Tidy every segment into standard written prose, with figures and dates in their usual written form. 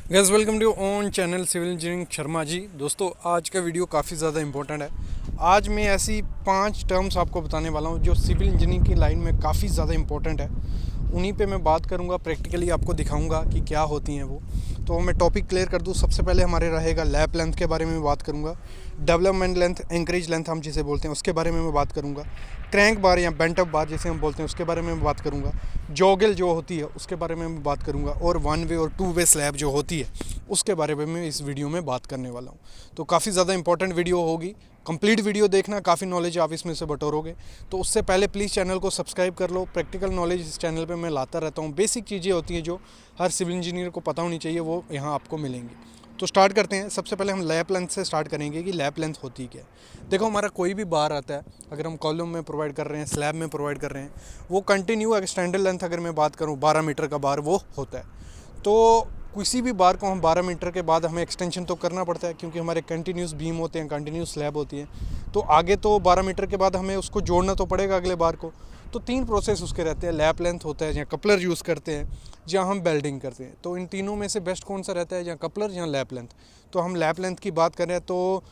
Gas welcome to own channel civil engineering Sharma ji. दोस्तों आज का वीडियो काफ़ी ज़्यादा इंपॉर्टेंट है। आज मैं ऐसी 5 टर्म्स आपको बताने वाला हूँ जो सिविल इंजीनियरिंग की लाइन में काफ़ी ज़्यादा इंपॉर्टेंट है। उन्हीं पे मैं बात करूँगा, प्रैक्टिकली आपको दिखाऊँगा कि क्या होती हैं वो। तो मैं टॉपिक क्लियर कर दूँ। सबसे पहले हमारे रहेगा लैप लेंथ के बारे में बात करूँगा, डेवलपमेंट लेंथ, एंकरेज लेंथ हम जिसे बोलते हैं उसके बारे में मैं बात करूँगा, क्रैंक बार या बेंट अप बार जिसे हम बोलते हैं उसके बारे में मैं बात करूँगा, जॉगल जो होती है उसके बारे में मैं बात करूँगा, और वन वे और टू वे स्लैब जो होती है उसके बारे में मैं इस वीडियो में बात करने वाला हूँ। तो काफ़ी ज़्यादा इंपॉर्टेंट वीडियो होगी, कंप्लीट वीडियो देखना, काफ़ी नॉलेज आप इसमें से बटोरोगे। तो उससे पहले प्लीज़ चैनल को सब्सक्राइब कर लो। प्रैक्टिकल नॉलेज इस चैनल पे मैं लाता रहता हूँ। बेसिक चीज़ें होती हैं जो हर सिविल इंजीनियर को पता होनी चाहिए, वो यहाँ आपको मिलेंगी। तो स्टार्ट करते हैं। सबसे पहले हम लैप लेंथ से स्टार्ट करेंगे कि लैप लेंथ होती क्या है। देखो, हमारा कोई भी बार आता है, अगर हम कॉलम में प्रोवाइड कर रहे हैं, स्लैब में प्रोवाइड कर रहे हैं, वो कंटिन्यू स्टैंडर्ड लेंथ अगर मैं बात करूँ 12 मीटर का बार वो होता है। तो किसी भी बार को हम 12 मीटर के बाद हमें एक्सटेंशन तो करना पड़ता है, क्योंकि हमारे कंटिन्यूस बीम होते हैं, कंटिन्यूस स्लैब होती है। तो आगे तो 12 मीटर के बाद हमें उसको जोड़ना तो पड़ेगा अगले बार को। तो 3 प्रोसेस उसके रहते हैं। लैप लेंथ होता है जहाँ कपलर यूज़ करते हैं, जहाँ हम बेल्डिंग करते हैं। तो इन तीनों में से बेस्ट कौन सा रहता है, जहाँ कपलर जहाँ लैप लेंथ। तो हम लैप लेंथ की बात करें तो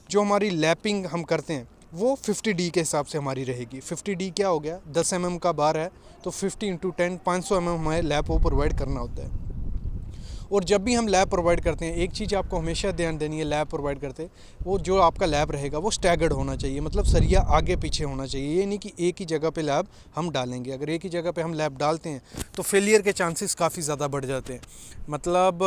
जो हमारी लैपिंग हम करते हैं वो 50D के हिसाब से हमारी रहेगी। 50D क्या हो गया, 10 mm का बार है तो 50 × 10 500 mm हमें लैप वो प्रोवाइड करना होता है। और जब भी हम लैब प्रोवाइड करते हैं, एक चीज़ आपको हमेशा ध्यान देनी है, लैब प्रोवाइड करते वो जो आपका लैब रहेगा वो स्टैगर्ड होना चाहिए, मतलब सरिया आगे पीछे होना चाहिए। ये नहीं कि एक ही जगह पे लैब हम डालेंगे। अगर एक ही जगह पे हम लैब डालते हैं तो फेलियर के चांसेस काफ़ी ज़्यादा बढ़ जाते हैं। मतलब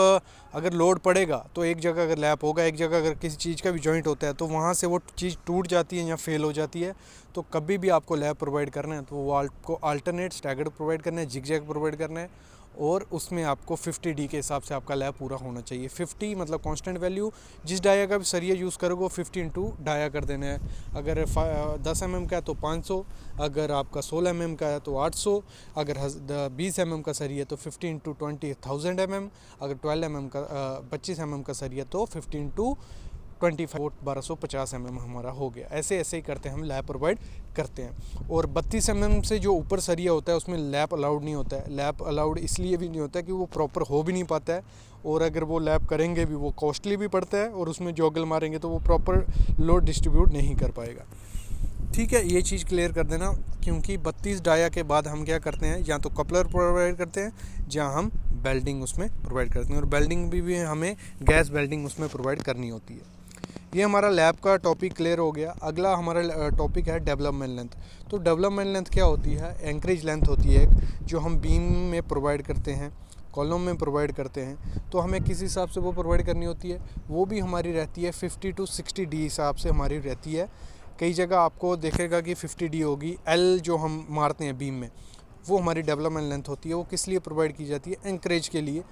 अगर लोड पड़ेगा तो एक जगह अगर लैब होगा, एक जगह अगर किसी चीज़ का भी जॉइंट होता है तो वहाँ से वो चीज़ टूट जाती है या फेल हो जाती है। तो कभी भी आपको लैब प्रोवाइड करना है तो वो आपको अल्टरनेट स्टैगर्ड प्रोवाइड करना है, जिग जैग प्रोवाइड करना है, और उसमें आपको 50D के हिसाब से आपका लैब पूरा होना चाहिए। 50 मतलब कांस्टेंट वैल्यू, जिस डाया का भी सरिया यूज़ करोगे वो 50 × डाया कर देना है। अगर 10 mm का है तो 500, अगर आपका 16 mm का है तो 800, अगर 20 mm का सरिया तो 50 × 20 1000 mm, अगर 12 mm का 25 mm का सरिया तो 50 × 25 1250 mm हमारा हो गया। ऐसे ऐसे ही करते हैं, हम लैब प्रोवाइड करते हैं। और 32 mm से जो ऊपर सरिया होता है उसमें लैप अलाउड नहीं होता है। लैप अलाउड इसलिए भी नहीं होता है कि वो प्रॉपर हो भी नहीं पाता है, और अगर वो लैप करेंगे भी वो कॉस्टली भी पड़ता है, और उसमें जॉगल मारेंगे तो वो प्रॉपर लोड डिस्ट्रीब्यूट नहीं कर पाएगा। ठीक है, ये चीज़ क्लियर कर देना, क्योंकि 32 डाया के बाद हम क्या करते हैं, या तो कपलर प्रोवाइड करते हैं जहाँ हम बेल्डिंग उसमें प्रोवाइड करते हैं, और बेल्डिंग भी हमें गैस बेल्डिंग उसमें प्रोवाइड करनी होती है। ये हमारा लैब का टॉपिक क्लियर हो गया। अगला हमारा टॉपिक है डेवलपमेंट लेंथ। तो डेवलपमेंट लेंथ क्या होती है, एंकरेज लेंथ होती है जो हम बीम में प्रोवाइड करते हैं, कॉलम में प्रोवाइड करते हैं। तो हमें किस हिसाब से वो प्रोवाइड करनी होती है, वो भी हमारी रहती है 50 to 60D हिसाब से हमारी रहती है। कई जगह आपको देखेगा कि 50D होगी। एल जो हम मारते हैं बीम में वो हमारी डेवलपमेंट लेंथ होती है। वो किस लिए प्रोवाइड की जाती है, एंकरेज के लिए,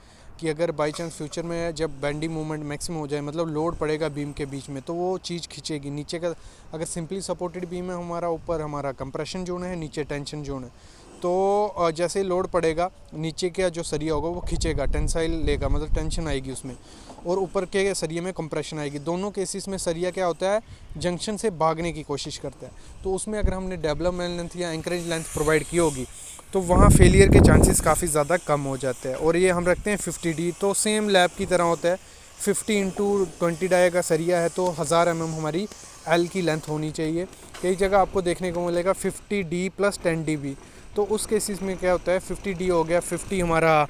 कि अगर बाई चांस फ्यूचर में जब बेंडिंग मूवमेंट मैक्सिमम हो जाए, मतलब लोड पड़ेगा बीम के बीच में, तो वो चीज़ खींचेगी नीचे का। अगर सिंपली सपोर्टेड बीम है हमारा, ऊपर हमारा कंप्रेशन जोन है, नीचे टेंशन जोन है, तो जैसे ही लोड पड़ेगा नीचे का जो सरिया होगा वो खींचेगा, टेंसाइल लेगा, मतलब टेंशन आएगी उसमें, और ऊपर के सरिये में कंप्रेशन आएगी। दोनों केसेस में सरिया क्या होता है, जंक्शन से भागने की कोशिश करता है। तो उसमें अगर हमने डेवलपमेंट लेंथ या एंकरेज लेंथ प्रोवाइड की होगी तो वहाँ फेलियर के चांसेस काफ़ी ज़्यादा कम हो जाते हैं। और ये हम रखते हैं 50D, तो सेम लैब की तरह होता है। 50 × 20 डाया का सरिया है तो 1000 mm हमारी एल की लेंथ होनी चाहिए। कई जगह आपको देखने को मिलेगा 50D + 10DB। तो उस केसेस में क्या होता है, 50D हो गया, 50 हमारा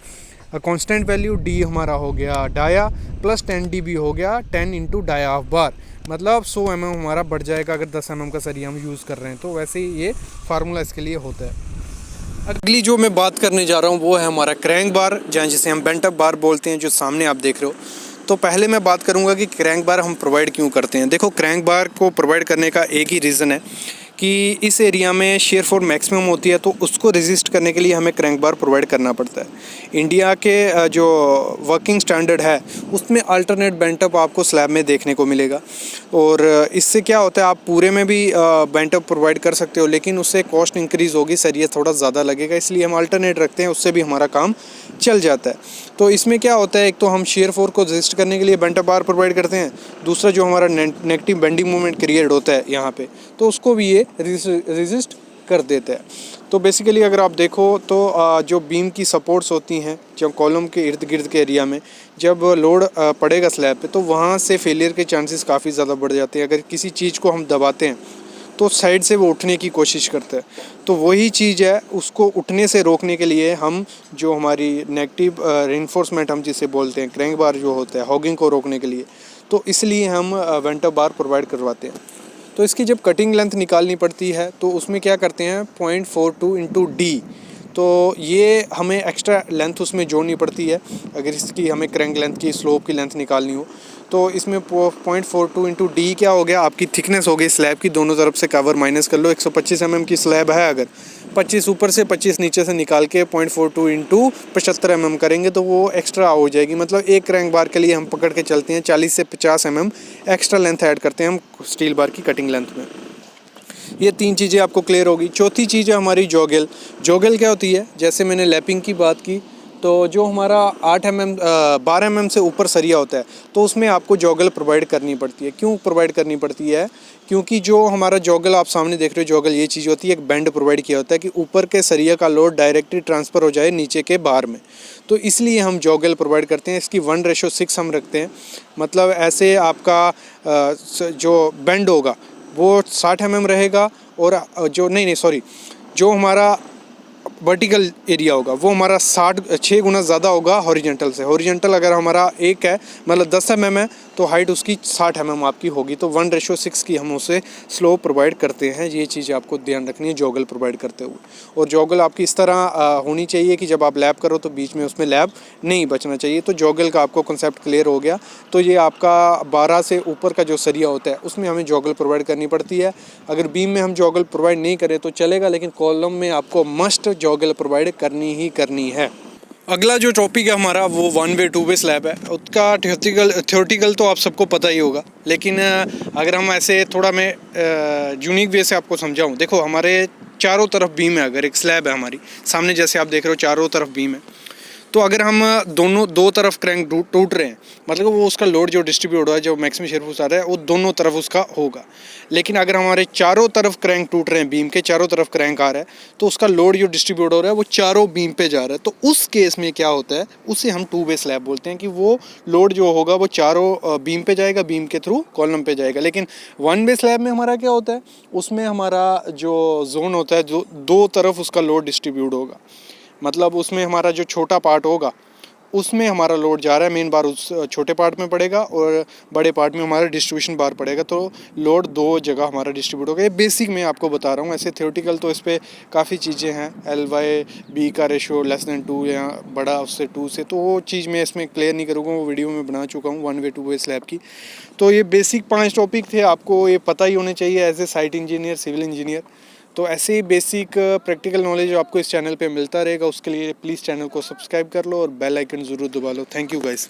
कांस्टेंट वैल्यू, डी हमारा हो गया डाया, प्लस 10DB हो गया 10 × डाया ऑफ बार, मतलब 100 mm हमारा बढ़ जाएगा अगर 10 mm का सरिया हम यूज़ कर रहे हैं। तो वैसे ही ये फार्मूला इसके लिए होता है। अगली जो मैं बात करने जा रहा हूँ वो है हमारा क्रैंक बार, जहाँ जिसे हम बेंट अप बार बोलते हैं, जो सामने आप देख रहे हो। तो पहले मैं बात करूँगा कि क्रैंक बार हम प्रोवाइड क्यों करते हैं। देखो, क्रैंक बार को प्रोवाइड करने का एक ही रीज़न है कि इस एरिया में शेयर फोर्स मैक्सिमम होती है, तो उसको रेजिस्ट करने के लिए हमें क्रैंक बार प्रोवाइड करना पड़ता है। इंडिया के जो वर्किंग स्टैंडर्ड है उसमें अल्टरनेट बेंट अप आपको स्लैब में देखने को मिलेगा, और इससे क्या होता है, आप पूरे में भी बेंट अप प्रोवाइड कर सकते हो, लेकिन उससे कॉस्ट इंक्रीज़ होगी, सरिया थोड़ा ज़्यादा लगेगा, इसलिए हम अल्टरनेट रखते हैं, उससे भी हमारा काम चल जाता है। तो इसमें क्या होता है, एक तो हम शेयर फोर्स को रेजिस्ट करने के लिए बेंट अप बार प्रोवाइड करते हैं, दूसरा जो हमारा नेगेटिव बेंडिंग मोमेंट क्रिएट होता है यहाँ पे, तो उसको भी ये रेजिस्ट कर देता है। तो बेसिकली अगर आप देखो तो जो बीम की सपोर्ट्स होती हैं, जो कॉलम के इर्द गिर्द के एरिया में, जब लोड पड़ेगा स्लैब पे तो वहाँ से फेलियर के चांसेस काफ़ी ज़्यादा बढ़ जाते हैं। अगर किसी चीज़ को हम दबाते हैं तो साइड से वो उठने की कोशिश करता है, तो वही चीज़ है, उसको उठने से रोकने के लिए हम जो हमारी नेगेटिव रेनफोर्समेंट हम जिसे बोलते हैं, क्रैंक बार जो होता है हॉगिंग को रोकने के लिए, तो इसलिए हम वेंटर बार प्रोवाइड करवाते हैं। तो इसकी जब कटिंग लेंथ निकालनी पड़ती है तो उसमें क्या करते हैं 0.42 इंटू डी, तो ये हमें एक्स्ट्रा लेंथ उसमें जोड़नी पड़ती है अगर इसकी हमें क्रैंक लेंथ की स्लोप की लेंथ निकालनी हो। तो इसमें 0.42 इंटू डी क्या हो गया, आपकी थिकनेस हो गई स्लैब की, दोनों तरफ से कवर माइनस कर लो। 125 mm की स्लैब है, अगर 25 ऊपर से 25 नीचे से निकाल के 0.42 इंटू 75 mm करेंगे तो वो एक्स्ट्रा हो जाएगी। मतलब एक क्रैंक बार के लिए हम पकड़ के चलते हैं 40 से 50 mm एक्स्ट्रा लेंथ ऐड करते हैं हम स्टील बार की कटिंग लेंथ में। ये 3 चीज़ें आपको क्लियर होगी। चौथी चीज़ है हमारी जॉगल। जॉगल क्या होती है, जैसे मैंने लैपिंग की बात की, तो जो हमारा 12 mm से ऊपर सरिया होता है तो उसमें आपको जॉगल प्रोवाइड करनी पड़ती है। क्यों प्रोवाइड करनी पड़ती है, क्योंकि जो हमारा जॉगल आप सामने देख रहे हो, जॉगल ये चीज़ होती है, एक बैंड प्रोवाइड किया होता है कि ऊपर के सरिया का लोड डायरेक्टली ट्रांसफ़र हो जाए नीचे के बार में, तो इसलिए हम जॉगल प्रोवाइड करते हैं। इसकी 1:6 हम रखते हैं। मतलब ऐसे आपका जो बैंड होगा वो 60 mm रहेगा, और जो हमारा वर्टिकल एरिया होगा वो हमारा 6 गुना ज़्यादा होगा हॉरिजेंटल से। हॉरिजेंटल अगर हमारा 1 है, मतलब 10 mm है, तो हाइट उसकी 60 mm आपकी होगी। तो 1:6 की हम उसे स्लोप प्रोवाइड करते हैं। ये चीज़ आपको ध्यान रखनी है जॉगल प्रोवाइड करते हुए। और जॉगल आपकी इस तरह होनी चाहिए कि जब आप लैब करो तो बीच में उसमें लैब नहीं बचना चाहिए। तो जॉगल का आपको कंसेप्ट क्लियर हो गया। तो ये आपका 12 से ऊपर का जो सरिया होता है उसमें हमें जॉगल प्रोवाइड करनी पड़ती है। अगर बीम में हम जॉगल प्रोवाइड नहीं करें तो चलेगा, लेकिन कॉलम में आपको मस्ट जॉगल प्रोवाइड करनी ही करनी है। अगला जो टॉपिक है हमारा वो 1 वे 2 वे स्लैब है। उसका थ्योरेटिकल तो आप सबको पता ही होगा, लेकिन अगर हम ऐसे थोड़ा मैं यूनिक वे से आपको समझाऊं, देखो हमारे चारों तरफ बीम है, अगर एक स्लैब है हमारी सामने जैसे आप देख रहे हो चारों तरफ बीम है, तो अगर हम दो तरफ क्रैंक टूट रहे हैं, मतलब वो उसका लोड जो डिस्ट्रीब्यूट हो रहा है, जो मैक्सिमम शेयर फोर्स आ रहा है वो दोनों तरफ उसका होगा। लेकिन अगर हमारे चारों तरफ क्रैंक टूट रहे हैं, बीम के चारों तरफ क्रैंक आ रहा है, तो उसका लोड जो डिस्ट्रीब्यूट हो रहा है वो चारों बीम पे जा रहा है। तो उस केस में क्या होता है, उसे हम 2 वे स्लैब बोलते हैं कि वो लोड जो होगा वो चारों बीम पे जाएगा, बीम के थ्रू कॉलम पे जाएगा। लेकिन 1 वे स्लैब में हमारा क्या होता है, उसमें हमारा जो जोन होता है, जो दो तरफ उसका लोड डिस्ट्रीब्यूट होगा। मतलब उसमें हमारा जो छोटा पार्ट होगा उसमें हमारा लोड जा रहा है, मेन बार उस छोटे पार्ट में पड़ेगा और बड़े पार्ट में हमारा डिस्ट्रीब्यूशन बार पड़ेगा। तो लोड दो जगह हमारा डिस्ट्रीब्यूट होगा। ये बेसिक मैं आपको बता रहा हूँ। ऐसे थ्योरेटिकल तो इस पर काफ़ी चीज़ें हैं, L/B का रेशो <2 या बड़ा उससे 2 से, तो वो चीज़ मैं इसमें क्लियर नहीं करूँगा, वो वीडियो में बना चुका हूँ 1 वे 2 वे स्लैब की। तो ये बेसिक 5 टॉपिक थे, आपको ये पता ही होने चाहिए as a site engineer, civil engineer. तो ऐसे ही बेसिक प्रैक्टिकल नॉलेज आपको इस चैनल पे मिलता रहेगा। उसके लिए प्लीज़ चैनल को सब्सक्राइब कर लो और बेल आइकन ज़रूर दबा लो। Thank you guys.